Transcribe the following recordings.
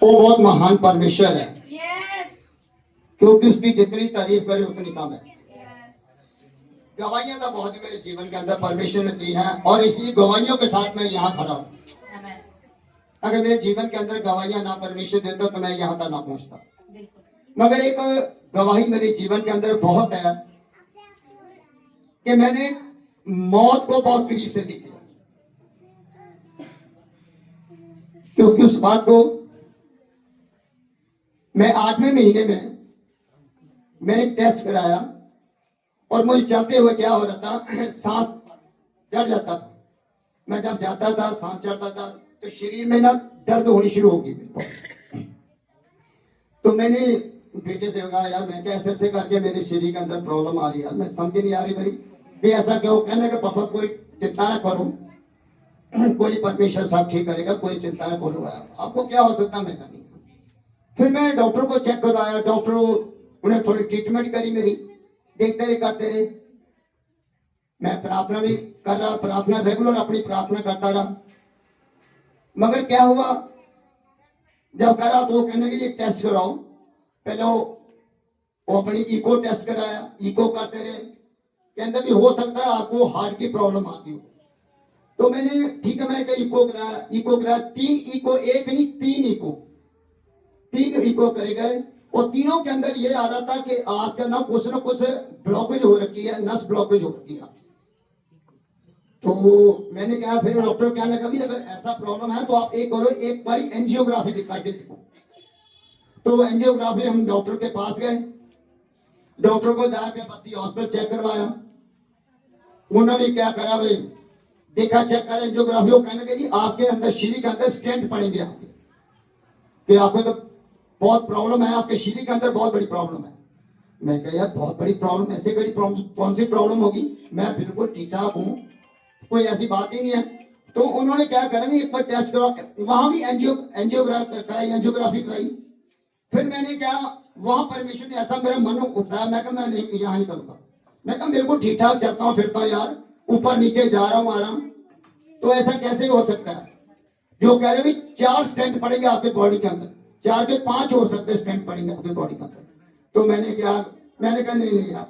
वो बहुत महान परमेश्वर है, Yes. क्योंकि उसकी जितनी तारीफ करे उतनी कम है। Yes. गवाहियां तो बहुत मेरे जीवन के अंदर परमेश्वर ने दी हैं, और इसी गवाहियों के साथ मैं यहाँ खड़ा हूँ। Amen. अगर मेरे जीवन के अंदर गवाहियां ना परमेश्वर देता तो मैं यहाँ तक ना पहुंचता। बिल्कुल। मगर एक गवाही मेरे जीवन के अंदर बहुत है कि मैंने मौत को बहुत करीब से देखा, क्योंकि उस बात को मैं 8वें महीने में मैंने टेस्ट कराया और मुझे चलते हुए क्या हो रहा था, सांस चढ़ जाता था। मैं जब जाता था सांस चढ़ता था तो शरीर में ना दर्द होनी शुरू हो गई मेरे को। तो मैंने बेटे से कहा यार मैं कैसे ऐसे करके मेरे शरीर के अंदर प्रॉब्लम आ रही है, मैं समझ नहीं आ रही मेरी भी ऐसा क्यों। कहने का पापा कोई चिंता ना करो, कोई परमेश्वर साहब ठीक करेगा, कोई चिंता ना करो, आपको क्या हो सकता मैं नहीं। फिर मैं डॉक्टर को चेक करवाया, डॉक्टर उन्हें थोड़ी ट्रीटमेंट करी मेरी, देखते रहे करते रहे। मैं प्रार्थना भी कर रहा, प्रार्थना रेगुलर अपनी प्रार्थना करता रहा। मगर क्या हुआ, जब करा तो वो कहने के ये टेस्ट कराओ। पहले वो अपनी इको टेस्ट कराया, इको करते रहे, कहते भी हो सकता है आपको हार्ट की प्रॉब्लम आती हो। तो मैंने ठीक है मैं इको कराया, इको कराया 3 इको, एक नहीं 3 इको, 3 इको करे गए और तीनों के अंदर ये आ रहा था कि आज का ना कुछ ब्लॉकेज हो रखी है, नस ब्लॉकेज हो रखी है। तो मैंने कहा, फिर डॉक्टर कहने लगा भी अगर ऐसा प्रॉब्लम है तो आप एक करो, एक बार एंजियोग्राफी दिखा के देखो। तो एंजियोग्राफी हम डॉक्टर के पास गए, डॉक्टर को जाके बत्ती हॉस्पिटल चेक करवाया। उन्होंने क्या करा भाई, देखा चेक करा एंजियोग्राफी, वो कहने लगे जी आपके अंदर शरीर के अंदर स्टेंट पड़ेंगे आपके, कि आपको तो बहुत प्रॉब्लम है, आपके शरीर के अंदर बहुत बड़ी प्रॉब्लम है। मैं कहा यार बहुत बड़ी प्रॉब्लम, ऐसे बड़ी प्रॉब्लम कौन सी प्रॉब्लम होगी, मैं बिल्कुल ठीक ठाक हूँ, कोई ऐसी बात ही नहीं है। तो उन्होंने क्या करा, एक बार टेस्ट करा, वहां भी एंजियोग्राफी कराई। फिर मैंने क्या, वहां परमेश्वर ने ऐसा मेरे मन को उठाया, मैं कहा मैं नहीं यहाँ नहीं करूंगा। मैं कहा मेरे को ठीक ठाक चलता हूँ फिरता हूँ यार, ऊपर नीचे जा रहा हूँ आ रहा हूँ, तो ऐसा कैसे हो सकता है। जो कह रहे भाई 4 स्टेंट पड़ेंगे आपके बॉडी के अंदर, 4 के 5 हो सकते स्टेंट पड़ेंगे आपके बॉडी के अंदर। तो मैंने कहा नहीं यार,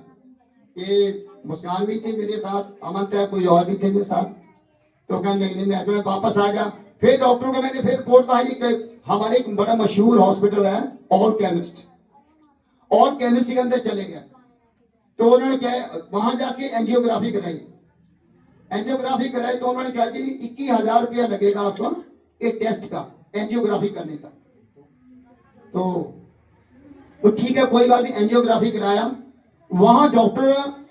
ये मुस्कान भी थी मेरे साथ, अमन था, कोई और भी थे मेरे साथ। तो कहा नहीं मैं वापस आ गया। फिर डॉक्टर को मैंने फिर रिपोर्ट आई कि हमारे एक बड़ा मशहूर हॉस्पिटल है ऑल केमिस्ट, ऑल केमिस्ट के अंदर चले गए। तो उन्होंने क्या वहां जाके एंजियोग्राफी कराई, एंजियोग्राफी कराई तो उन्होंने कहा जी 21,000 रुपया लगेगा आपको एक टेस्ट का, एंजियोग्राफी करने का। तो ठीक है कोई बात नहीं, एंजियोग्राफी कराया। वहां डॉक्टर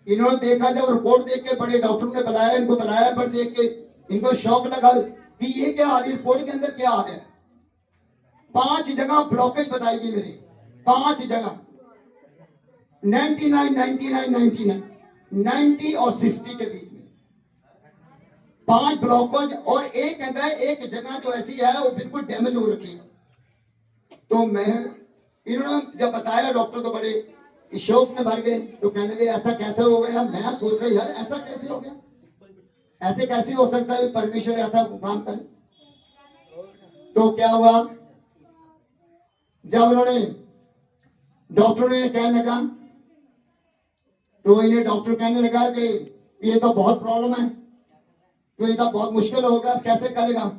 इन्होंने देखा, जब रिपोर्ट देख के बड़े डॉक्टर ने बुलाया, इनको बुलाया, पर देख के इनको शौक लगा कि ये क्या आ रही रिपोर्ट के अंदर क्या आ रहा है। 5 जगह ब्लॉकेज बताई गई मेरी, 5 जगह 99, 99, 99, 90 और 60 के बीच में 5 ब्लॉकेज, और एक जगह जो ऐसी है वो बिल्कुल डैमेज हो रखी है। तो इन्होंने जब बताया, डॉक्टर तो बड़े शौक में भर गए। तो कहने लगे ऐसा कैसे हो गया। मैं सोच रहा यार ऐसा कैसे हो गया, ऐसे कैसे हो सकता है परमेश्वर ऐसा काम करे। तो क्या हुआ, जब उन्होंने डॉक्टर ने कहने लगा, तो इन्हें डॉक्टर कहने लगा कि ये तो बहुत प्रॉब्लम है, तो ये तो बहुत मुश्किल होगा, कैसे करेगा।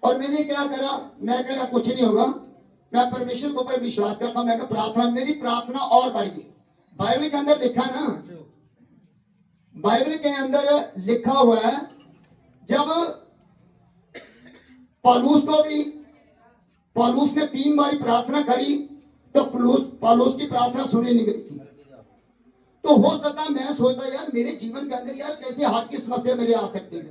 और मैंने क्या करा, मैं कहा कुछ नहीं होगा, मैं परमेश्वर के ऊपर विश्वास करता हूं। मैं प्रार्थना, मेरी प्रार्थना और बढ़ गई। बाइबल के अंदर लिखा ना, बाइबल के अंदर लिखा हुआ है, जब पौलुस ने 3 बार प्रार्थना करी तो पौलुस की प्रार्थना सुनी नहीं गई थी। तो हो सकता है, मैं सोचता यार मेरे जीवन के अंदर यार कैसे हार्ट की समस्या मेरे आ सकती है,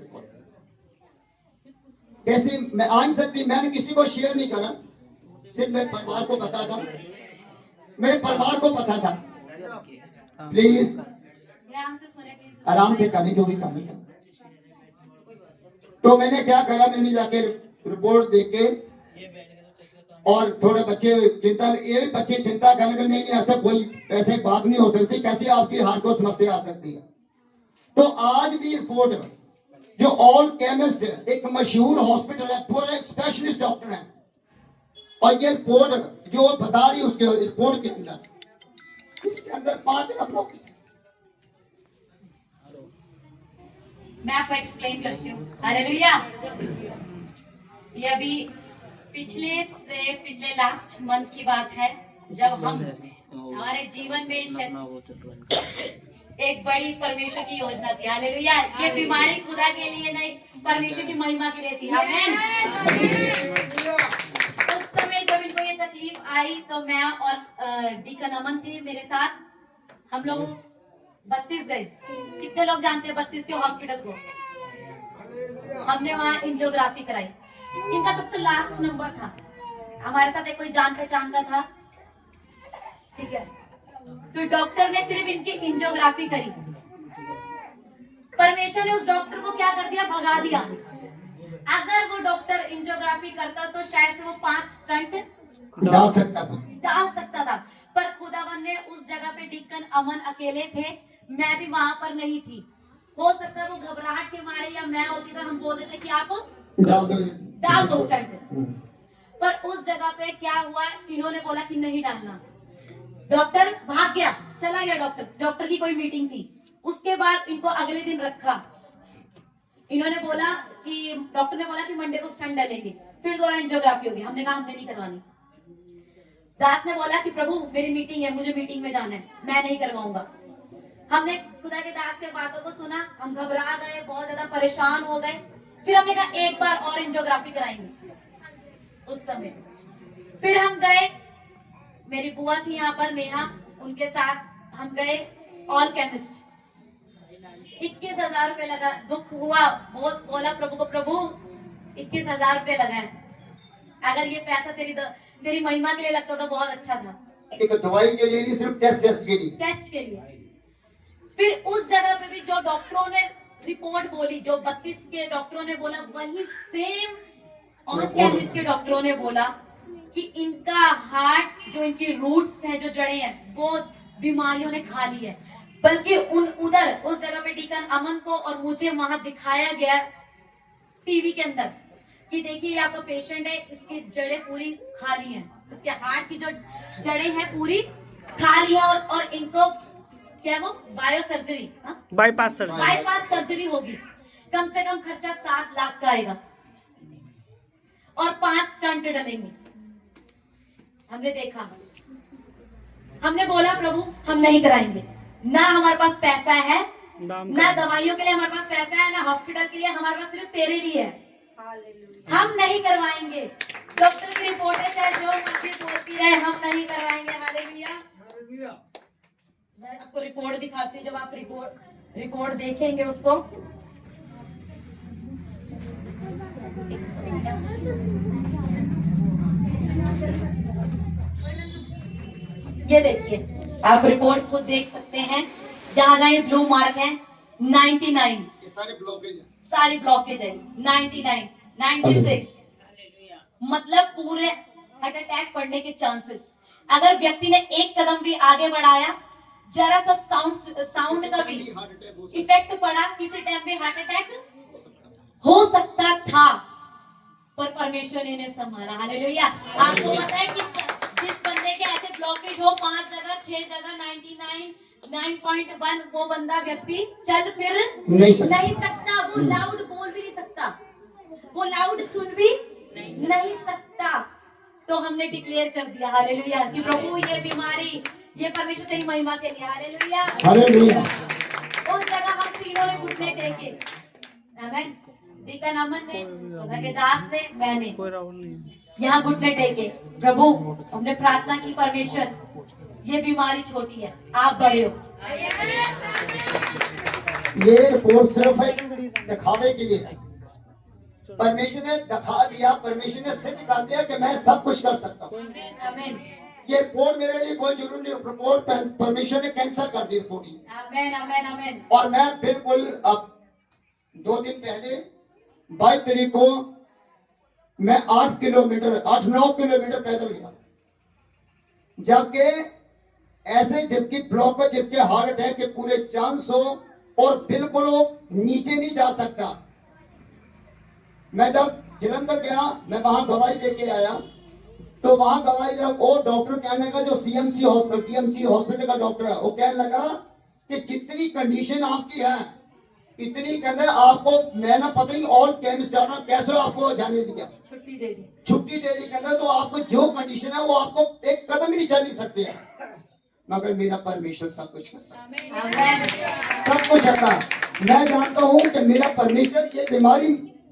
कैसे मैं आ नहीं सकती। मैंने किसी को शेयर नहीं करा, सिर्फ मेरे परिवार को पता था, मेरे परिवार को पता था। प्लीज आराम से करनी जो भी करनी है। तो मैंने क्या करा, मैंने जाके रिपोर्ट देख के, और थोड़े बच्चे चिंता करने लगे, नहीं ऐसा कोई ऐसे बात नहीं हो सकती, कैसे आपकी हार्ट को समस्या आ सकती है। तो आज भी रिपोर्ट, जो ऑल केमिस्ट एक मशहूर हॉस्पिटल है, पूरे स्पेशलिस्ट डॉक्टर हैं, और ये रिपोर्ट जो बता रही उसके रिपोर्ट के अंदर, इसके अंदर 5 जगह ब्लॉकेज है। मैं आपको एक्सप्लेन करती हूँ। हालेलुया। ये अभी पिछले लास्ट मंथ की बात है, जब हम हमारे जीवन में एक बड़ी परमेश्वर की योजना थी। हालेलुया। ये बीमारी खुदा के लिए नहीं, परमेश्वर की महिमा के लिए थी। आमीन। उस समय जब इनको ये तकलीफ आई तो मैं और डीकन अमन थे मेरे साथ। हम लोग 32 गए। कितने लोग जानते हैं 32 के हॉस्पिटल को? हमने वहां एंजियोग्राफी कराई। इनका सबसे लास्ट नंबर था। हमारे साथ एक कोई जान पहचान का था, ठीक है। तो डॉक्टर ने सिर्फ इनकी एंजियोग्राफी करी। परमेश्वर ने उस डॉक्टर को क्या कर दिया? भगा दिया। अगर वो डॉक्टर एंजियोग्राफी करता तो शायद से वो 5 स्टंट डाल सकता था। पर खुदावन ने उस जगह पे डीकन अमन अकेले थे, मैं भी वहां पर नहीं थी। हो सकता है वो घबराहट के मारे या मैं होती तो हम बोल देते कि आप डाल दो स्टंट। पर उस जगह पे क्या हुआ, इन्होंने बोला कि नहीं डालना। डॉक्टर भाग गया, चला गया। डॉक्टर की कोई मीटिंग थी। उसके बाद इनको अगले दिन रखा। इन्होंने बोला कि डॉक्टर ने बोला कि मंडे को स्टंट डालेंगे, फिर दोबारा एंजियोग्राफी होगी। हमने कहा हमने नहीं करवानी। दास ने बोला कि प्रभु मेरी मीटिंग है, मुझे मीटिंग में जाना है, मैं नहीं करवाऊंगा। हमने खुदा के दास के बातों को सुना, हम घबरा गए, बहुत ज्यादा परेशान हो गए। फिर हमने कहा एक बार और एंजियोग्राफी कराएंगे। उस समय फिर हम गए, मेरी बुआ थी यहाँ पर नेहा, उनके साथ हम गए। ऑल केमिस्ट 21,000 रुपए लगा। दुख हुआ बहुत, बोला प्रभु को, प्रभु 21,000 रुपए लगा है, अगर ये पैसा तेरी महिमा के लिए लगता तो बहुत अच्छा था। एक दवाई के लिए नहीं, सिर्फ टेस्ट के लिए। फिर उस जगह पे भी जो डॉक्टरों ने रिपोर्ट बोली, जो 32 के डॉक्टरों ने बोला, वही सेम और केमिस्ट के डॉक्टरों ने बोला कि इनका हार्ट, जो इनकी रूट्स हैं, जो जड़ें हैं, वो बीमारियों ने खा ली है। बल्कि उधर उस जगह पे डीकन अमन को और मुझे वहां दिखाया गया टीवी के अंदर कि देखिए ये आपका पेशेंट है, इसकी जड़ें पूरी खाली हैं, इसके हार्ट की जो जड़ें हैं पूरी खाली है, और इनको क्या वो बायो सर्जरी, बाईपास सर्जरी होगी। कम से कम खर्चा 7 लाख का आएगा और 5 स्टंट डलेंगे। हमने देखा, हमने बोला प्रभु हम नहीं कराएंगे, ना हमारे पास पैसा है, ना दवाइयों के लिए हमारे पास पैसा है, ना हॉस्पिटल के लिए, हमारे पास सिर्फ तेरे लिए है। हम नहीं करवाएंगे। डॉक्टर की रिपोर्ट है, चाहे जो मर्जी बोलती रहे, हम नहीं करवाएंगे। हालेलुया। मैं आपको रिपोर्ट दिखाती हूँ, जब आप रिपोर्ट देखेंगे उसको। ये देखिए, आप रिपोर्ट खुद देख सकते हैं। जहां जहां ये ब्लू मार्क है 99, ये सारी ब्लॉकेज है। 99, 96, मतलब पूरे हार्ट अटैक पड़ने के चांसेस। अगर व्यक्ति ने एक कदम भी आगे बढ़ाया, जरा सा साउंड का भी इफेक्ट पड़ा, किसी टाइम भी हार्ट अटैक हो सकता था, पर परमेश्वर ने इन्हें संभाला। हालेलुया। आपको पता है कि जिस बंदे के ऐसे ब्लॉकेज हो 5 जगह 6 जगह 99 9.1, वो बंदा व्यक्ति चल फिर नहीं सकता। वो लाउड बोल भी नहीं सकता, वो लाउड सुन भी नहीं सकता। तो हमने डिक्लेयर कर दिया हालेलुया कि प्रभु ये बीमारी, ये परमेश्वर तेरी महिमा के लिए। हालेलुया। उस जगह हम तीनों ने घुटने टेके। आमीन। डीकन अमन ने, खुदा के दास ने, मैंने यहाँ घुटने टेके। प्रभु हमने प्रार्थना की, परमेश्वर ये बीमारी छोटी है, आप बड़े हो। ये रिपोर्ट सिर्फ दिखावे के लिए है। परमेश्वर ने दिखा दिया, परमेश्वर ने सिद्ध कर दिया कि मैं सब कुछ कर सकता हूँ। आमीन। ये रिपोर्ट मेरे लिए कोई जरूरी नहीं। रिपोर्ट परमेश्वर ने कैंसिल कर दी रिपोर्ट ही। आमीन आमीन आमीन। और मैं बिल्कुल अब 2 दिन पहले 22 तारीख को मैं 8-9 किलोमीटर पैदल गया, जबकि ऐसे जिसकी ब्लॉक, जिसके हार्ट अटैक के पूरे चांस हो और बिल्कुल वो नीचे नहीं जा सकता। मैं जब जलंधर गया, मैं वहां दवाई देके आया, तो वहां दवाई जब वो डॉक्टर कहने का जो सीएमसी हॉस्पिटल टीएमसी हॉस्पिटल का डॉक्टर है वो कहने लगा कि जितनी कंडीशन आपकी है इतनी के अंदर आपको मैं ना पता नहीं और केमिस्ट डॉक्टर कैसे आपको जाने दिया छुट्टी दे दी। छुट्टी दे दी के अंदर तो आपको जो कंडीशन है वो आपको एक कदम ही नहीं चल नहीं सकते हैं मगर मेरा परमेश्वर सब कुछ कर सकता आमेन। है सब कुछ आता है मैं जानता हूँ कि मेरा परमेश्वर ये बीमारी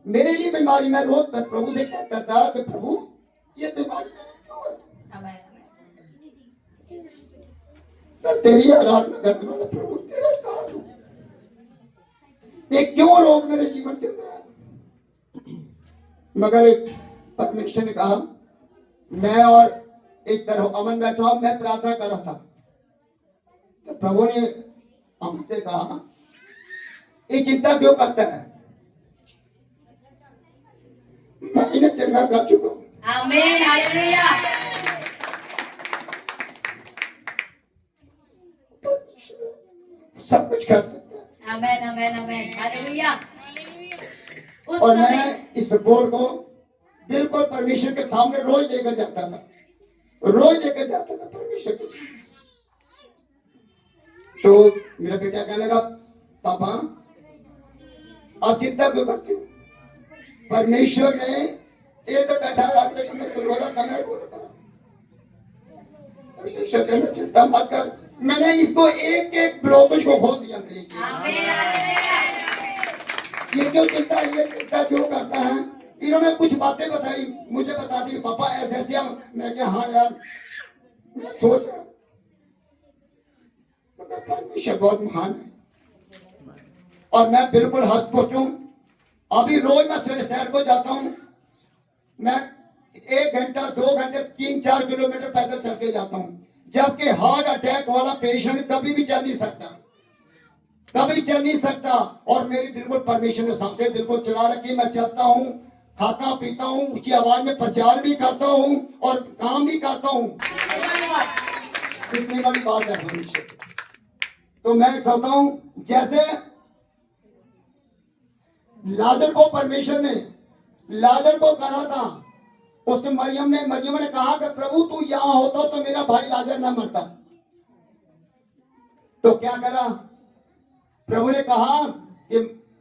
मेरे लिए बीमारी मैं रोज प्रभु से कहता था कि प्रभु ये बीमारी मेरे क्यों है आमेन। मैं तेरी आराधना करने वाला प्रभु तेरा दास हूं ये क्यों रोग मेरे जीवन के अंदर आया मगर एक परमेश्वर ने कहा मैं और एक तरफ अमन बैठा हूं मैं प्रार्थना कर रहा था तो प्रभु ने अमन से कहा ये चिंता क्यों करता है मैं इन्हें चंगा कर चुका हूं आमेन। हालेलुया। सब कुछ कर सकता है आमेन आमेन आमेन। हालेलुया। उस और समय मैं इस रिपोर्ट को बिल्कुल परमेश्वर के सामने रोज लेकर जाता था परमेश्वर के सामने। तो मेरा बेटा कहने लगा पापा आप चिंता क्यों करते हो परमेश्वर ने ये तो बैठा रखते कि मैं रो रहा था मैं रो रहा था परमेश्वर कहना चिंता मत कर मैंने इसको एक एक ब्लॉकेज को खोल दिया मेरे लिए। आमेन। हालेलुया। ये चिंता क्यों करता है इन्होंने कुछ बातें बताई मुझे बता दी पापा ऐसे ऐसे मैं क्या हाँ यार मैं सोच रहा मगर परमेश्वर बहुत महान है और मैं बिल्कुल हस्त पुष्ट हूं अभी रोज मैं सवेरे शहर को जाता हूं मैं 1 घंटा 2 घंटे 3-4 किलोमीटर पैदल चल के जाता हूं जबकि हार्ट अटैक वाला पेशेंट कभी भी चल नहीं सकता और मेरी बिल्कुल परमेश्वर ने सांसें बिल्कुल चला रखी मैं चलता हूं खाता पीता हूं ऊंची आवाज में प्रचार भी करता हूं और काम भी करता हूं कितनी बड़ी बात है परमेश्वर तो मैं समझता हूं जैसे लाजर को परमेश्वर ने लाजर को कहा था उसके मरियम ने कहा कि प्रभु तू यहां होता तो मेरा भाई लाजर ना मरता तो क्या करा प्रभु ने कहा कि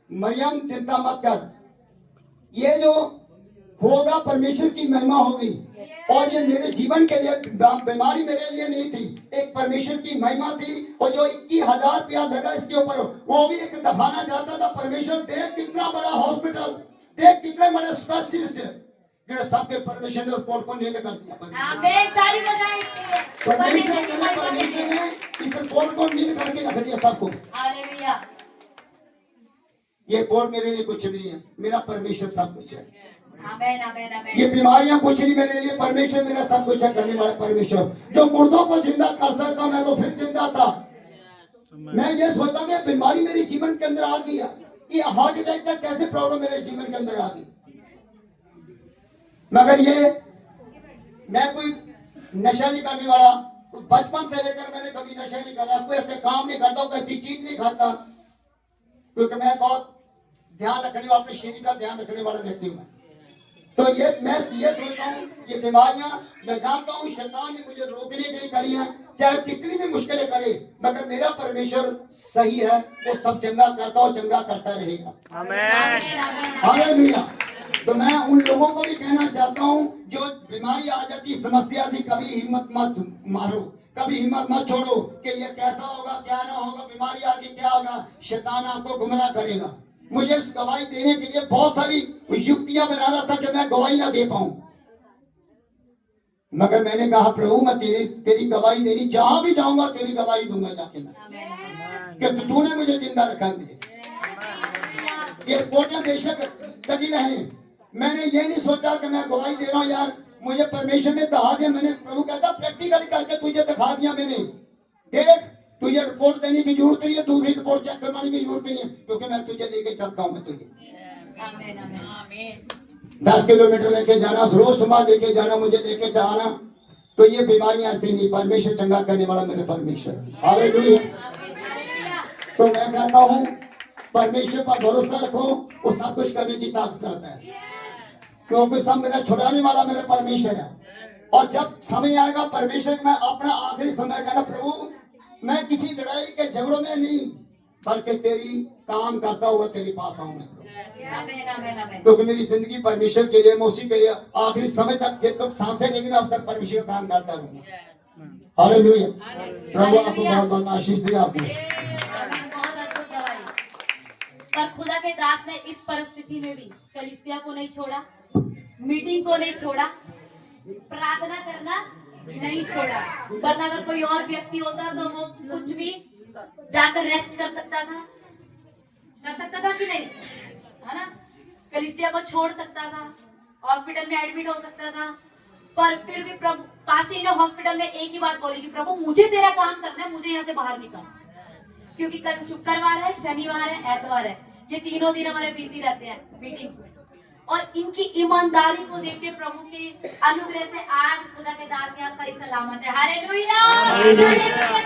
मरियम चिंता मत कर ये जो होगा परमेश्वर की महिमा होगी और ये मेरे जीवन के लिए बीमारी मेरे लिए नहीं थी एक परमेश्वर की महिमा थी और जो 21,000 रुपया लगा इसके ऊपर वो भी एक दिखाना चाहता था परमेश्वर देख कितना बड़ा हॉस्पिटल देख कितने बड़े स्पेशलिस्ट जो सबके परमेश्वर ने उस रिपोर्ट को नीले कर दिया आमेन। ताली बजाएं इसके लिए। परमेश्वर ने इस रिपोर्ट को नीले करके रख दिया सबको हालेलुया। ये रिपोर्ट मेरे लिए कुछ भी नहीं है मेरा परमेश्वर सब कुछ है आमेन आमेन आमेन। ये बीमारियां कुछ नहीं मेरे लिए परमेश्वर मेरा सब कुछ है करने वाला परमेश्वर जो मुर्दों को जिंदा कर सकता मैं तो फिर जिंदा था मैं ये सोचता कि बीमारी मेरे जीवन के अंदर आ गई है ये हार्ट अटैक का कैसे प्रॉब्लम मेरे जीवन के अंदर आ गई मगर ये मैं कोई नशा नहीं करने वाला बचपन से लेकर मैंने कभी नशा नहीं करा कोई ऐसे काम नहीं करता कोई ऐसी चीज नहीं खाता क्योंकि मैं बहुत ध्यान रखने वाला अपने शरीर का ध्यान रखने वाला व्यक्ति हूँ तो मैं ये सोचता हूँ ये बीमारियां मैं जानता हूँ शैतान ने मुझे रोकने के लिए करी है चाहे कितनी भी मुश्किलें करे मगर मेरा परमेश्वर सही है वो सब चंगा करता और चंगा करता रहेगा आमेन। हालेलुया तो मैं उन लोगों को भी कहना चाहता हूँ जो बीमारी आ जाती समस्या से कभी हिम्मत मत मारो कभी हिम्मत मत छोड़ो कि ये कैसा होगा क्या ना होगा बीमारी आगे क्या होगा शैतान आपको गुमराह करेगा मुझे इस गवाही देने के लिए बहुत सारी युक्तियां बना रहा था कि मैं गवाही ना दे पाऊं मगर मैंने कहा प्रभु मैं तेरी गवाही देनी जहां भी जाऊंगा तेरी गवाही दूंगा जाके मैं कि तूने मुझे जिंदा रखा मुझे ये रिपोर्टें बेशक लगी रहे मैंने ये नहीं सोचा कि मैं गवाही दे रहा हूं यार मुझे परमेश्वर ने दिखा दिया मैंने प्रभु कहता प्रैक्टिकली करके तुझे दिखा दिया मैंने देख तुझे रिपोर्ट देने की जरूरत नहीं है दूसरी रिपोर्ट चेक करवाने की जरूरत नहीं है क्योंकि मैं तुझे लेके चलता हूं मैं तुझे आमेन आमेन। 10 किलोमीटर लेके जाना रोज सुबह लेके जाना मुझे लेके जाना तो ये बीमारियां ऐसी नहीं परमेश्वर चंगा करने वाला मेरे परमेश्वर हालेलुया तो मैं कहता हूँ परमेश्वर पर भरोसा रखो वो सब कुछ करने की ताकत रखता है क्योंकि सब मेरा छुड़ाने वाला मेरा परमेश्वर है और जब समय आएगा परमेश्वर, मैं अपना आखिरी समय कहना, प्रभु मैं किसी लड़ाई के झगड़ों में नहीं, बल्कि तेरी काम करता हुआ तेरे पास आऊंगा आमीन, आमीन, आमीन। क्योंकि मेरी जिंदगी परमेश्वर के लिए, मौसी के लिए आखिरी समय तक, जब तक सांसें लेंगी मैं अब तक परमेश्वर का काम करता रहूंगा। हालेलुया। प्रभु आपको बहुत बहुत आशीष दे आपको। आमीन, बहुत अद्भुत गवाही। पर खुदा के दास ने इस परिस्थिति में भी कलीसिया को नहीं छोड़ा, मीटिंग को नहीं छोड़ा, प्रार्थना करना नहीं छोड़ा। वरना अगर कोई और व्यक्ति होता तो वो कुछ भी जाकर रेस्ट कर सकता था कि नहीं, है ना? कलीसिया को छोड़ सकता था, हॉस्पिटल में एडमिट हो सकता था, पर फिर भी प्रभु काशी ने हॉस्पिटल में एक ही बात बोली कि प्रभु मुझे तेरा काम करना है, मुझे यहाँ से बाहर निकाल, क्योंकि कल शुक्रवार है, शनिवार है, एतवार है, ये तीनों दिन हमारे बिजी रहते हैं मीटिंग्स में। और इनकी ईमानदारी को देख के प्रभु के अनुग्रह से आज खुदा के दास यहाँ सही सलामत है। हालेलुया। परमेश्वर के